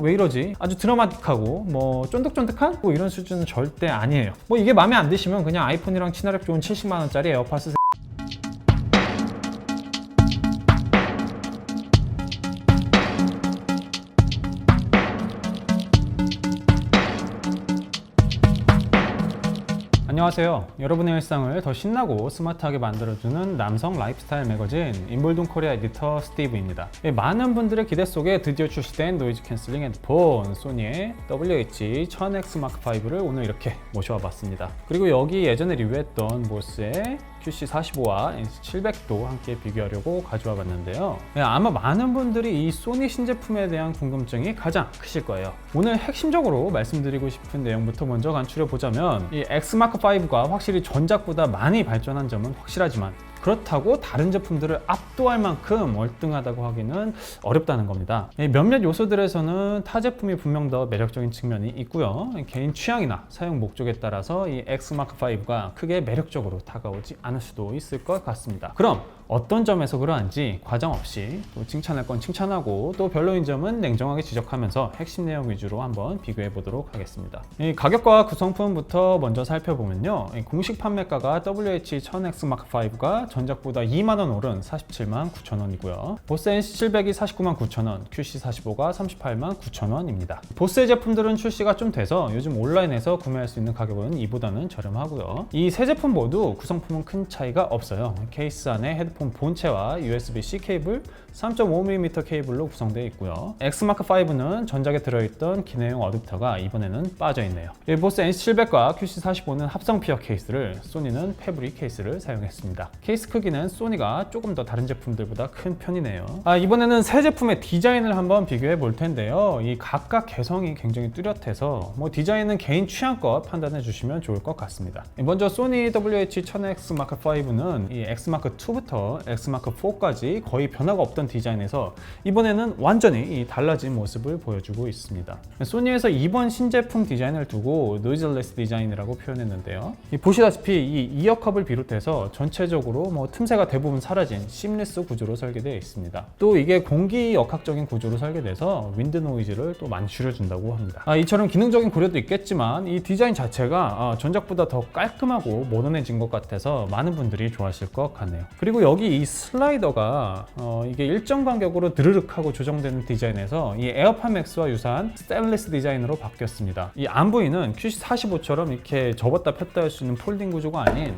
왜 이러지? 아주 드라마틱하고 뭐 쫀득쫀득한 뭐 이런 수준은 절대 아니에요. 뭐 이게 마음에 안 드시면 그냥 아이폰이랑 친화력 좋은 70만 원짜리 에어팟 쓰세요. 안녕하세요. 여러분의 일상을 더 신나고 스마트하게 만들어주는 남성 라이프스타일 매거진 인볼동 코리아 에디터 스티브입니다. 많은 분들의 기대 속에 드디어 출시된 노이즈 캔슬링 헤드폰 소니의 WH-1000X Mark5를 오늘 이렇게 모셔와 봤습니다. 그리고 여기 예전에 리뷰했던 보스의 QC45와 NC700도 함께 비교하려고 가져와 봤는데요. 아마 많은 분들이 이 소니 신제품에 대한 궁금증이 가장 크실 거예요. 오늘 핵심적으로 말씀드리고 싶은 내용부터 먼저 간추려 보자면 이 X마크5가 확실히 전작보다 많이 발전한 점은 확실하지만 그렇다고 다른 제품들을 압도할 만큼 월등하다고 하기는 어렵다는 겁니다. 몇몇 요소들에서는 타 제품이 분명 더 매력적인 측면이 있고요. 개인 취향이나 사용 목적에 따라서 이 X마크5가 크게 매력적으로 다가오지 않을 수도 있을 것 같습니다. 그럼 어떤 점에서 그러한지 과정 없이 또 칭찬할 건 칭찬하고 또 별로인 점은 냉정하게 지적하면서 핵심 내용 위주로 한번 비교해 보도록 하겠습니다. 이 가격과 구성품부터 먼저 살펴보면요. 공식 판매가가 WH-1000X Mark5가 전작보다 2만원 오른 47만 9천원이고요. 보스 NC700이 49만 9천원, QC45가 38만 9천원입니다. 보스의 제품들은 출시가 좀 돼서 요즘 온라인에서 구매할 수 있는 가격은 이보다는 저렴하고요. 이 세 제품 모두 구성품은 큰 차이가 없어요. 케이스 안에 헤드폰 본체와 USB-C 케이블, 3.5mm 케이블로 구성되어 있고요. X마크5는 전작에 들어있던 기내용 어댑터가 이번에는 빠져있네요. 보스 NC700과 QC45는 합성 피어 케이스를, 소니는 패브릭 케이스를 사용했습니다. 케이스 크기는 소니가 조금 더 다른 제품들보다 큰 편이네요. 이번에는 세 제품의 디자인을 한번 비교해 볼 텐데요. 이 각각 개성이 굉장히 뚜렷해서 뭐 디자인은 개인 취향껏 판단해 주시면 좋을 것 같습니다. 먼저 소니 WH-1000X Mark5는 이 X마크2부터 X마크4까지 거의 변화가 없던 디자인에서 이번에는 완전히 달라진 모습을 보여주고 있습니다. 소니에서 이번 신제품 디자인을 두고 노이즈레스 디자인이라고 표현했는데요. 보시다시피 이 이어컵을 비롯해서 전체적으로 뭐 틈새가 대부분 사라진 심리스 구조로 설계되어 있습니다. 또 이게 공기 역학적인 구조로 설계돼서 윈드 노이즈를 또 많이 줄여준다고 합니다. 이처럼 기능적인 고려도 있겠지만 이 디자인 자체가 전작보다 더 깔끔하고 모던해진 것 같아서 많은 분들이 좋아하실 것 같네요. 그리고 여기 이 슬라이더가 이게 일정 간격으로 드르륵 하고 조정되는 디자인에서 이 에어팟 맥스와 유사한 스테인리스 디자인으로 바뀌었습니다. 이 안부위는 QC45처럼 이렇게 접었다 폈다 할 수 있는 폴딩 구조가 아닌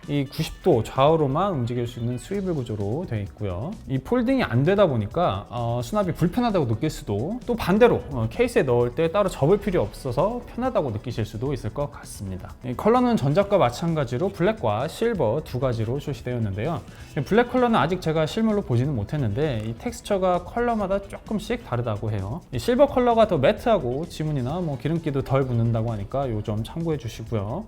이 90도 좌우로만 움직일 수 있는 스위블 구조로 되어 있고요. 이 폴딩이 안 되다 보니까 수납이 불편하다고 느낄 수도, 또 반대로 케이스에 넣을 때 따로 접을 필요 없어서 편하다고 느끼실 수도 있을 것 같습니다. 이 컬러는 전작과 마찬가지로 블랙과 실버 두 가지로 출시되었는데요. 블랙 컬러는 아직 제가 실물로 보지는 못했는데 이 텍스처가 컬러마다 조금씩 다르다고 해요. 이 실버 컬러가 더 매트하고 지문이나 뭐 기름기도 덜 붙는다고 하니까 이 점 참고해 주시고요.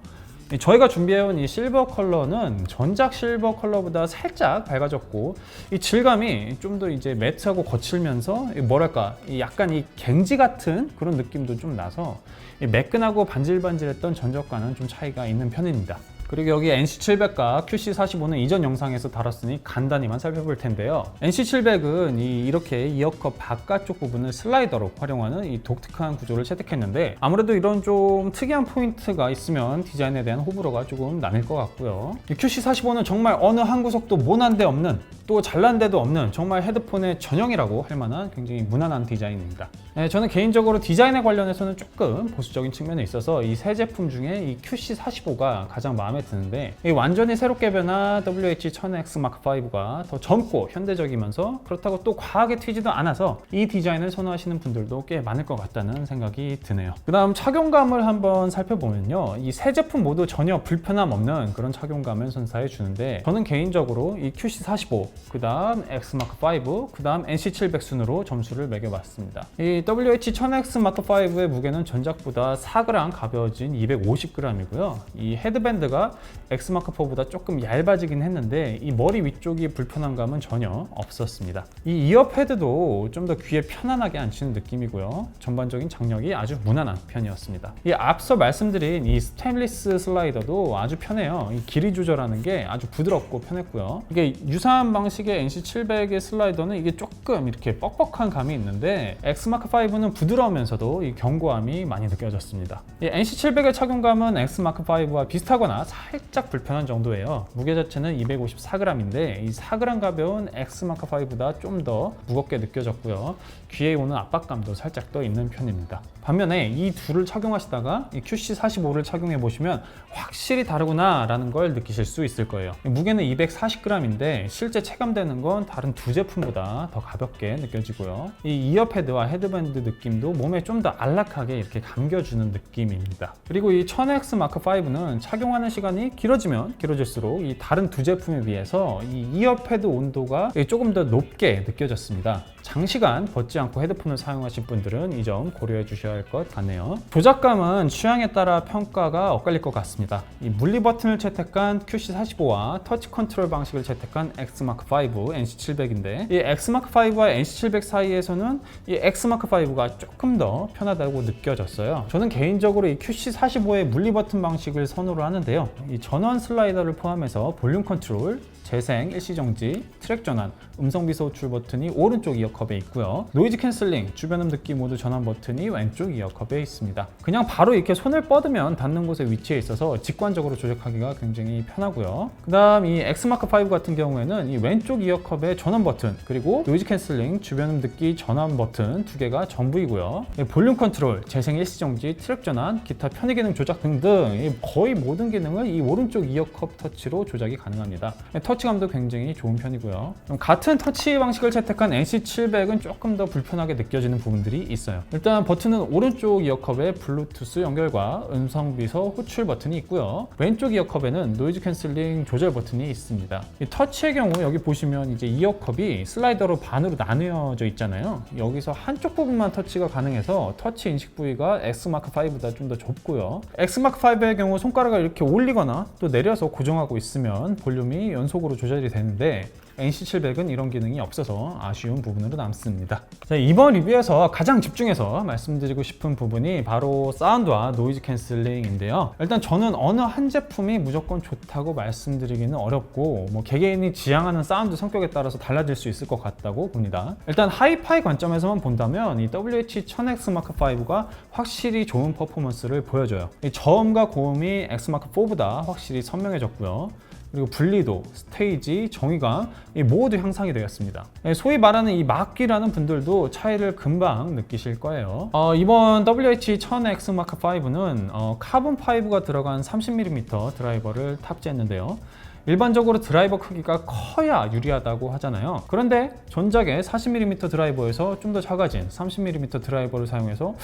저희가 준비해온 이 실버 컬러는 전작 실버 컬러보다 살짝 밝아졌고 이 질감이 좀 더 이제 매트하고 거칠면서 뭐랄까 약간 이 갱지 같은 그런 느낌도 좀 나서 매끈하고 반질반질했던 전작과는 좀 차이가 있는 편입니다. 그리고 여기 NC700과 QC45는 이전 영상에서 다뤘으니 간단히만 살펴볼 텐데요. NC700은 이렇게 이어컵 바깥쪽 부분을 슬라이더로 활용하는 이 독특한 구조를 채택했는데 아무래도 이런 좀 특이한 포인트가 있으면 디자인에 대한 호불호가 조금 나뉠 것 같고요. 이 QC45는 정말 어느 한 구석도 모난 데 없는, 또 잘난 데도 없는 정말 헤드폰의 전형이라고 할 만한 굉장히 무난한 디자인입니다. 저는 개인적으로 디자인에 관련해서는 조금 보수적인 측면에 있어서 이 세 제품 중에 이 QC45가 가장 마음에 드는데 완전히 새롭게 변한 WH-1000X Mark5가 더 젊고 현대적이면서 그렇다고 또 과하게 튀지도 않아서 이 디자인을 선호하시는 분들도 꽤 많을 것 같다는 생각이 드네요. 그 다음 착용감을 한번 살펴보면요. 이 세 제품 모두 전혀 불편함 없는 그런 착용감을 선사해 주는데 저는 개인적으로 이 QC45, 그 다음 X마크5, 그 다음 NC700 순으로 점수를 매겨봤습니다. 이 WH-1000X Mark5의 무게는 전작보다 4g 가벼워진 250g이고요. 이 헤드밴드가 사이즈가 X마크4보다 조금 얇아지긴 했는데 이 머리 위쪽이 불편한 감은 전혀 없었습니다. 이 이어 패드도 좀 더 귀에 편안하게 앉히는 느낌이고요. 전반적인 장력이 아주 무난한 편이었습니다. 이 앞서 말씀드린 이 스테인리스 슬라이더도 아주 편해요. 이 길이 조절하는 게 아주 부드럽고 편했고요. 이게 유사한 방식의 NC700의 슬라이더는 이게 조금 이렇게 뻑뻑한 감이 있는데 X마크5는 부드러우면서도 이 견고함이 많이 느껴졌습니다. 이 NC700의 착용감은 X마크5와 비슷하거나 살짝 불편한 정도예요. 무게 자체는 254g인데 이 4g 가벼운 X마크5보다 좀 더 무겁게 느껴졌고요. 귀에 오는 압박감도 살짝 더 있는 편입니다. 반면에 이 둘을 착용하시다가 이 QC45를 착용해 보시면 확실히 다르구나 라는 걸 느끼실 수 있을 거예요. 무게는 240g인데 실제 체감되는 건 다른 두 제품보다 더 가볍게 느껴지고요. 이 이어패드와 헤드밴드 느낌도 몸에 좀 더 안락하게 이렇게 감겨주는 느낌입니다. 그리고 이 1000X 마크5는 착용하는 시간이 길어지면 길어질수록 이 다른 두 제품에 비해서 이 이어패드 온도가 조금 더 높게 느껴졌습니다. 장시간 벗지 않고 헤드폰을 사용하신 분들은 이 점 고려해 주셔야 할 것 같네요. 조작감은 취향에 따라 평가가 엇갈릴 것 같습니다. 이 물리 버튼을 채택한 QC45와 터치 컨트롤 방식을 채택한 X마크5 NC700인데 이 X마크5와 NC700 사이에서는 이 X마크5가 조금 더 편하다고 느껴졌어요. 저는 개인적으로 이 QC45의 물리 버튼 방식을 선호를 하는데요. 이 전원 슬라이더를 포함해서 볼륨 컨트롤, 재생, 일시정지, 트랙 전환, 음성 비소 호출 버튼이 오른쪽 이어컵에 있고요. 노이즈 캔슬링, 주변음 듣기 모드 전환 버튼이 왼쪽 이어컵에 있습니다. 그냥 바로 이렇게 손을 뻗으면 닿는 곳에 위치해 있어서 직관적으로 조작하기가 굉장히 편하고요. 그 다음 이 X마크5 같은 경우에는 이 왼쪽 이어컵에 전원 버튼, 그리고 노이즈 캔슬링, 주변음 듣기 전환 버튼 두 개가 전부이고요. 볼륨 컨트롤, 재생 일시정지, 트랙 전환, 기타 편의 기능 조작 등등 거의 모든 기능을 이 오른쪽 이어컵 터치로 조작이 가능합니다. 터치감도 굉장히 좋은 편이고요. 같은 터치 방식을 채택한 NC700은 조금 더 불편하게 느껴지는 부분들이 있어요. 일단 버튼은 오른쪽 이어컵에 블루투스 연결과 음성 비소 호출 버튼이 있고요. 왼쪽 이어컵에는 노이즈 캔슬링 조절 버튼이 있습니다. 이 터치의 경우 여기 보시면 이제 이어컵이 슬라이더로 반으로 나뉘어져 있잖아요. 여기서 한쪽 부분만 터치가 가능해서 터치 인식 부위가 X마크5보다 좀 더 좁고요. X마크5의 경우 손가락을 이렇게 올리거나 또 내려서 고정하고 있으면 볼륨이 연속으로 조절이 되는데 NC700은 이런 기능이 없어서 아쉬운 부분으로 남습니다. 자, 이번 리뷰에서 가장 집중해서 말씀드리고 싶은 부분이 바로 사운드와 노이즈 캔슬링인데요. 일단 저는 어느 한 제품이 무조건 좋다고 말씀드리기는 어렵고 개개인이 지향하는 사운드 성격에 따라서 달라질 수 있을 것 같다고 봅니다. 일단 하이파이 관점에서만 본다면 이 WH-1000X 마크5가 확실히 좋은 퍼포먼스를 보여줘요. 이 저음과 고음이 X마크4보다 확실히 선명해졌고요. 그리고 분리도, 스테이지, 정의감 모두 향상이 되었습니다. 소위 말하는 이 막귀라는 분들도 차이를 금방 느끼실 거예요. 이번 WH-1000X 마크5는 카본 파이브가 들어간 30mm 드라이버를 탑재했는데요. 일반적으로 드라이버 크기가 커야 유리하다고 하잖아요. 그런데 전작의 40mm 드라이버에서 좀 더 작아진 30mm 드라이버를 사용해서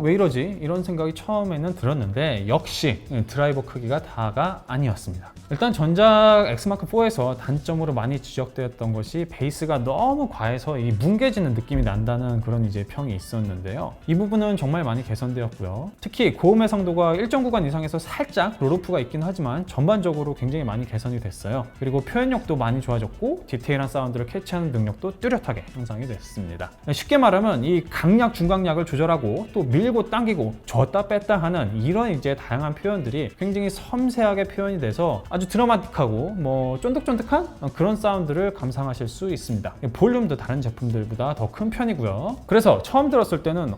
왜 이러지? 이런 생각이 처음에는 들었는데 역시 드라이버 크기가 다가 아니었습니다. 일단 전작 X마크4에서 단점으로 많이 지적되었던 것이 베이스가 너무 과해서 이 뭉개지는 느낌이 난다는 그런 이제 평이 있었는데요. 이 부분은 정말 많이 개선되었고요. 특히 고음 해상도가 일정 구간 이상에서 살짝 롤오프가 있긴 하지만 전반적으로 굉장히 많이 개선이 됐어요. 그리고 표현력도 많이 좋아졌고 디테일한 사운드를 캐치하는 능력도 뚜렷하게 향상이 됐습니다. 쉽게 말하면 이 강약, 중강약을 조절하고 또 밀고 당기고 줬다 뺐다 하는 이런 이제 다양한 표현들이 굉장히 섬세하게 표현이 돼서 아주 드라마틱하고 쫀득쫀득한 그런 사운드를 감상하실 수 있습니다. 볼륨도 다른 제품들보다 더 큰 편이고요. 그래서 처음 들었을 때는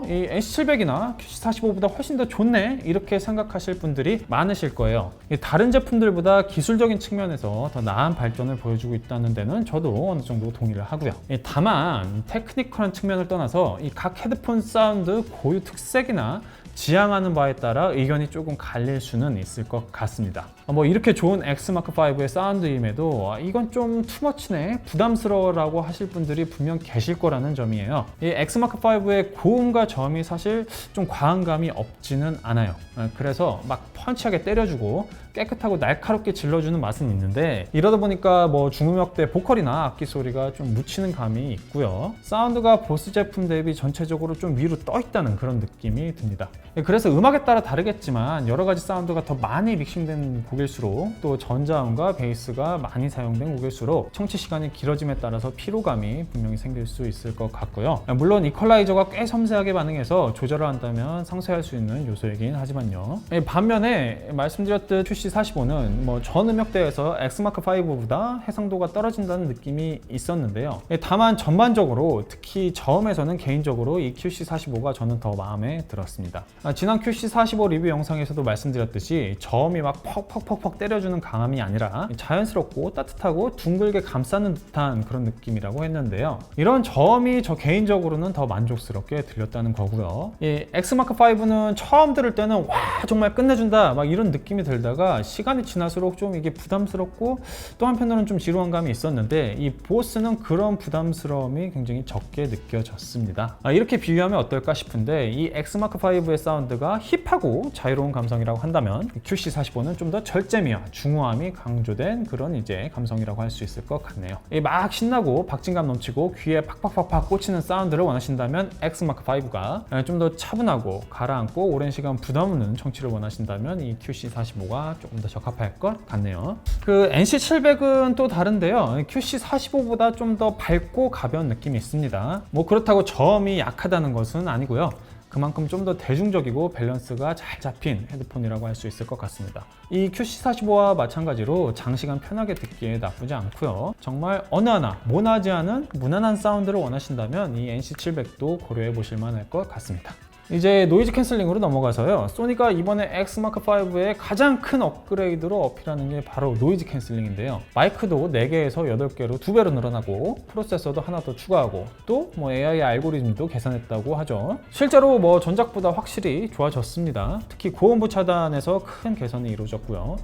이 NC700이나 QC45보다 훨씬 더 좋네 이렇게 생각하실 분들이 많으실 거예요. 다른 제품들보다 기술적인 측면에서 더 나은 발전을 보여주고 있다는 데는 저도 어느 정도 동의를 하고요. 다만 테크니컬한 측면을 떠나서 이 각 헤드폰 사운드 고유 특색이나 지향하는 바에 따라 의견이 조금 갈릴 수는 있을 것 같습니다. 이렇게 좋은 X마크5의 사운드임에도 이건 좀 투머치네, 부담스러워라고 하실 분들이 분명 계실 거라는 점이에요. 이 X마크5의 고음과 저음이 사실 좀 과한 감이 없지는 않아요. 그래서 막 펀치하게 때려주고 깨끗하고 날카롭게 질러주는 맛은 있는데 이러다 보니까 중음역대 보컬이나 악기 소리가 좀 묻히는 감이 있고요. 사운드가 보스 제품 대비 전체적으로 좀 위로 떠 있다는 그런 느낌이 듭니다. 그래서 음악에 따라 다르겠지만 여러 가지 사운드가 더 많이 믹싱된 곡이 곡일수록 또 전자음과 베이스가 많이 사용된 곡일수록 청취 시간이 길어짐에 따라서 피로감이 분명히 생길 수 있을 것 같고요. 물론 이퀄라이저가 꽤 섬세하게 반응해서 조절을 한다면 상쇄할 수 있는 요소이긴 하지만요. 반면에 말씀드렸듯 QC45는 전 음역대에서 Xmark5보다 해상도가 떨어진다는 느낌이 있었는데요. 다만 전반적으로 특히 저음에서는 개인적으로 이 QC45가 저는 더 마음에 들었습니다. 지난 QC45 리뷰 영상에서도 말씀드렸듯이 저음이 막 퍽퍽퍽퍽 때려주는 강함이 아니라 자연스럽고 따뜻하고 둥글게 감싸는 듯한 그런 느낌이라고 했는데요. 이런 저음이 저 개인적으로는 더 만족스럽게 들렸다는 거고요. 이 Xmark5는 처음 들을 때는 와 정말 끝내준다 막 이런 느낌이 들다가 시간이 지날수록 좀 이게 부담스럽고 또 한편으로는 좀 지루한 감이 있었는데 이 보스는 그런 부담스러움이 굉장히 적게 느껴졌습니다. 이렇게 비유하면 어떨까 싶은데 이 Xmark5의 사운드가 힙하고 자유로운 감성이라고 한다면 QC45는 좀 더 절제미와 중후함이 강조된 그런 이제 감성이라고 할 수 있을 것 같네요. 막 신나고 박진감 넘치고 귀에 팍팍팍팍 꽂히는 사운드를 원하신다면 Xmark5가 좀 더 차분하고 가라앉고 오랜 시간 부담 없는 청취를 원하신다면 이 QC45가 조금 더 적합할 것 같네요. 그 NC700은 또 다른데요. QC45보다 좀 더 밝고 가벼운 느낌이 있습니다. 그렇다고 저음이 약하다는 것은 아니고요. 그만큼 좀 더 대중적이고 밸런스가 잘 잡힌 헤드폰이라고 할 수 있을 것 같습니다. 이 QC45와 마찬가지로 장시간 편하게 듣기에 나쁘지 않고요. 정말 어느 하나 모나지 않은 무난한 사운드를 원하신다면 이 NC700도 고려해 보실 만할 것 같습니다. 이제 노이즈 캔슬링으로 넘어가서요. 소니가 이번에 Xmark5의 가장 큰 업그레이드로 어필하는 게 바로 노이즈 캔슬링인데요. 마이크도 4개에서 8개로 2배로 늘어나고 프로세서도 하나 더 추가하고 또 AI 알고리즘도 개선했다고 하죠. 실제로 전작보다 확실히 좋아졌습니다. 특히 고음부 차단에서 큰 개선이 이루어졌고요.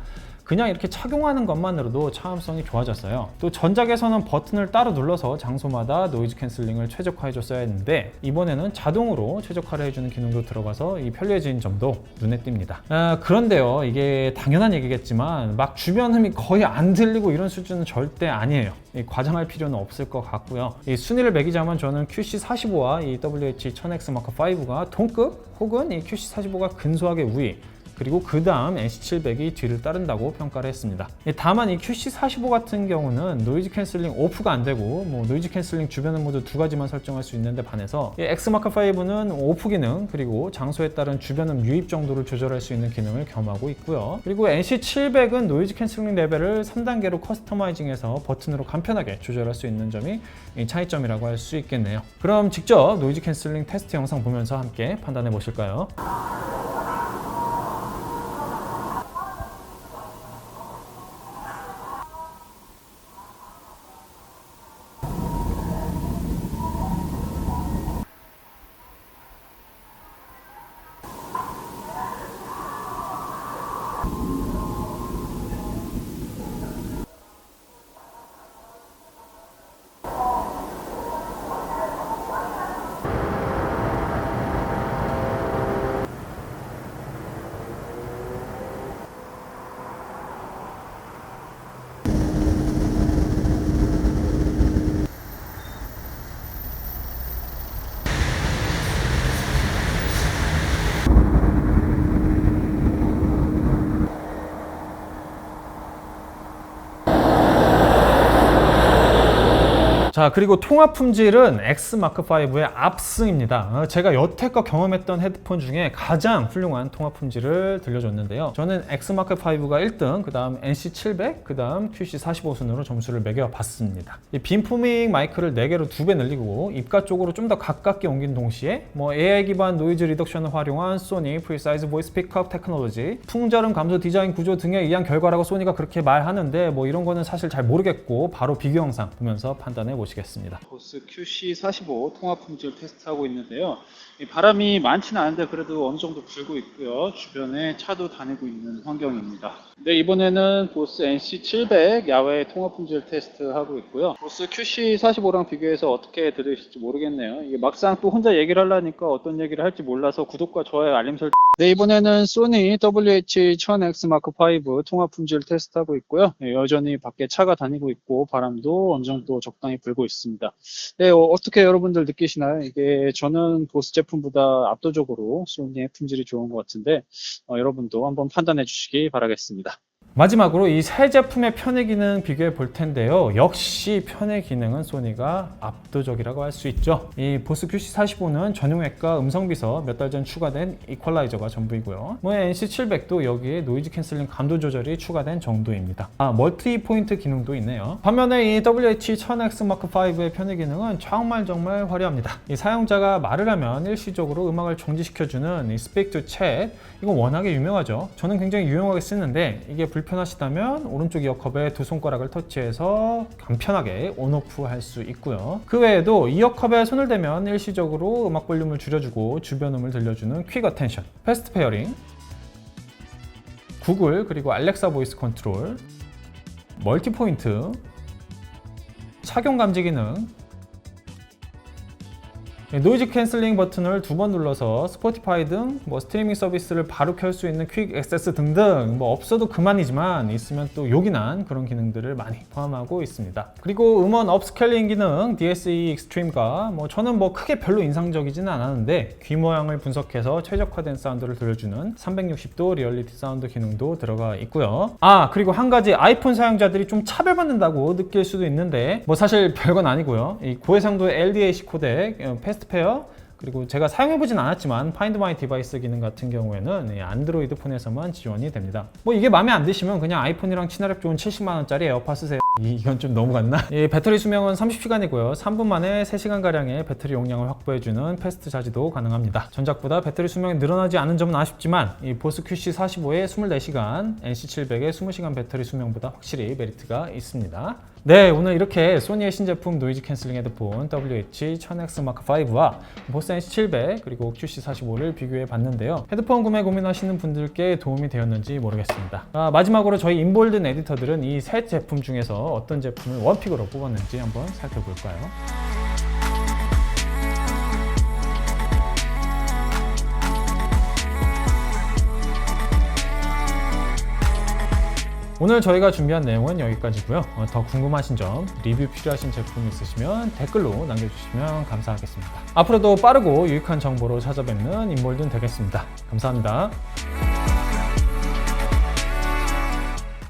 그냥 이렇게 착용하는 것만으로도 차음성이 좋아졌어요. 또 전작에서는 버튼을 따로 눌러서 장소마다 노이즈 캔슬링을 최적화해줬어야 했는데 이번에는 자동으로 최적화를 해주는 기능도 들어가서 이 편리해진 점도 눈에 띕니다. 그런데요, 이게 당연한 얘기겠지만 막 주변 음이 거의 안 들리고 이런 수준은 절대 아니에요. 과장할 필요는 없을 것 같고요. 이 순위를 매기자면 저는 QC45와 이 WH-1000X Mark5가 동급 혹은 이 QC45가 근소하게 우위, 그리고 그 다음 NC700이 뒤를 따른다고 평가를 했습니다. 다만 이 QC45 같은 경우는 노이즈 캔슬링 오프가 안 되고 노이즈 캔슬링 주변음 모두 2가지만 설정할 수 있는데 반해서 이 Xmark5는 오프 기능 그리고 장소에 따른 주변음 유입 정도를 조절할 수 있는 기능을 겸하고 있고요. 그리고 NC700은 노이즈 캔슬링 레벨을 3단계로 커스터마이징해서 버튼으로 간편하게 조절할 수 있는 점이 차이점이라고 할 수 있겠네요. 그럼 직접 노이즈 캔슬링 테스트 영상 보면서 함께 판단해 보실까요? 자, 그리고 통화 품질은 Xmark5의 압승입니다. 제가 여태껏 경험했던 헤드폰 중에 가장 훌륭한 통화 품질을 들려줬는데요. 저는 Xmark5가 1등, 그 다음 NC700, 그 다음 QC45 순으로 점수를 매겨봤습니다. 이 빔포밍 마이크를 4개로 2배 늘리고 입가 쪽으로 좀 더 가깝게 옮긴 동시에 AI 기반 노이즈 리덕션을 활용한 소니 프리사이즈 보이스 픽업 테크놀로지, 풍절음 감소 디자인 구조 등에 의한 결과라고 소니가 그렇게 말하는데 이런 거는 사실 잘 모르겠고 바로 비교 영상 보면서 판단해 보시겠습니다. 보스 QC45 통화 품질 테스트하고 있는데요. 바람이 많지는 않은데 그래도 어느 정도 불고 있고요. 주변에 차도 다니고 있는 환경입니다. 네, 이번에는 보스 NC700 야외 통화 품질 테스트 하고 있고요. 보스 QC45랑 비교해서 어떻게 들으실지 모르겠네요. 이게 막상 또 혼자 얘기를 하려니까 어떤 얘기를 할지 몰라서 구독과 좋아요, 알림 설정. 네, 이번에는 소니 WH-1000X Mark5 통화 품질 테스트하고 있고요. 네, 여전히 밖에 차가 다니고 있고 바람도 어느 정도 적당히 불고 있습니다. 네, 어떻게 여러분들 느끼시나요? 이게 저는 보스 제품보다 압도적으로 소니의 품질이 좋은 것 같은데 여러분도 한번 판단해 주시기 바라겠습니다. 마지막으로 이 세 제품의 편의 기능 비교해 볼 텐데요. 역시 편의 기능은 소니가 압도적이라고 할 수 있죠. 이 보스 QC45는 전용액과 음성 비서, 몇 달 전 추가된 이퀄라이저가 전부이고요. NC700도 여기에 노이즈 캔슬링 감도 조절이 추가된 정도입니다. 멀티 포인트 기능도 있네요. 반면에 이 WH-1000X Mark5의 편의 기능은 정말 화려합니다. 이 사용자가 말을 하면 일시적으로 음악을 정지시켜주는 이 Speak to Chat, 이거 워낙에 유명하죠. 저는 굉장히 유용하게 쓰는데 이게 불편하시다면 오른쪽 이어컵에 두 손가락을 터치해서 간편하게 온오프 할 수 있고요. 그 외에도 이어컵에 손을 대면 일시적으로 음악 볼륨을 줄여주고 주변 음을 들려주는 퀵 어텐션, 패스트 페어링, 구글 그리고 알렉사 보이스 컨트롤, 멀티 포인트, 착용 감지 기능, 노이즈 캔슬링 버튼을 두 번 눌러서 스포티파이 등 스트리밍 서비스를 바로 켤 수 있는 퀵 액세스 등등 없어도 그만이지만 있으면 또 요긴한 그런 기능들을 많이 포함하고 있습니다. 그리고 음원 업스케일링 기능 DSE 익스트림과 저는 크게 별로 인상적이지는 않았는데 귀 모양을 분석해서 최적화된 사운드를 들려주는 360도 리얼리티 사운드 기능도 들어가 있고요. 그리고 한 가지 아이폰 사용자들이 좀 차별받는다고 느낄 수도 있는데 사실 별건 아니고요. 이 고해상도의 LDAC 코덱, 패스트 페어, 그리고 제가 사용해보진 않았지만 Find My Device 기능 같은 경우에는 안드로이드 폰에서만 지원이 됩니다. 이게 마음에 안 드시면 그냥 아이폰이랑 친화력 좋은 70만원짜리 에어팟 쓰세요. 이건 좀 너무 갔나? 배터리 수명은 30시간이고요 3분 만에 3시간가량의 배터리 용량을 확보해주는 패스트 차지도 가능합니다. 전작보다 배터리 수명이 늘어나지 않은 점은 아쉽지만 이 보스 QC45의 24시간, NC700의 20시간 배터리 수명보다 확실히 메리트가 있습니다. 네, 오늘 이렇게 소니의 신제품 노이즈 캔슬링 헤드폰 WH-1000X Mark5와 보스 NC700 그리고 QC45를 비교해 봤는데요. 헤드폰 구매 고민하시는 분들께 도움이 되었는지 모르겠습니다. 마지막으로 저희 인볼든 에디터들은 이 세 제품 중에서 어떤 제품을 원픽으로 뽑았는지 한번 살펴볼까요? 오늘 저희가 준비한 내용은 여기까지고요. 더 궁금하신 점, 리뷰 필요하신 제품 있으시면 댓글로 남겨주시면 감사하겠습니다. 앞으로도 빠르고 유익한 정보로 찾아뵙는 인볼든 되겠습니다. 감사합니다.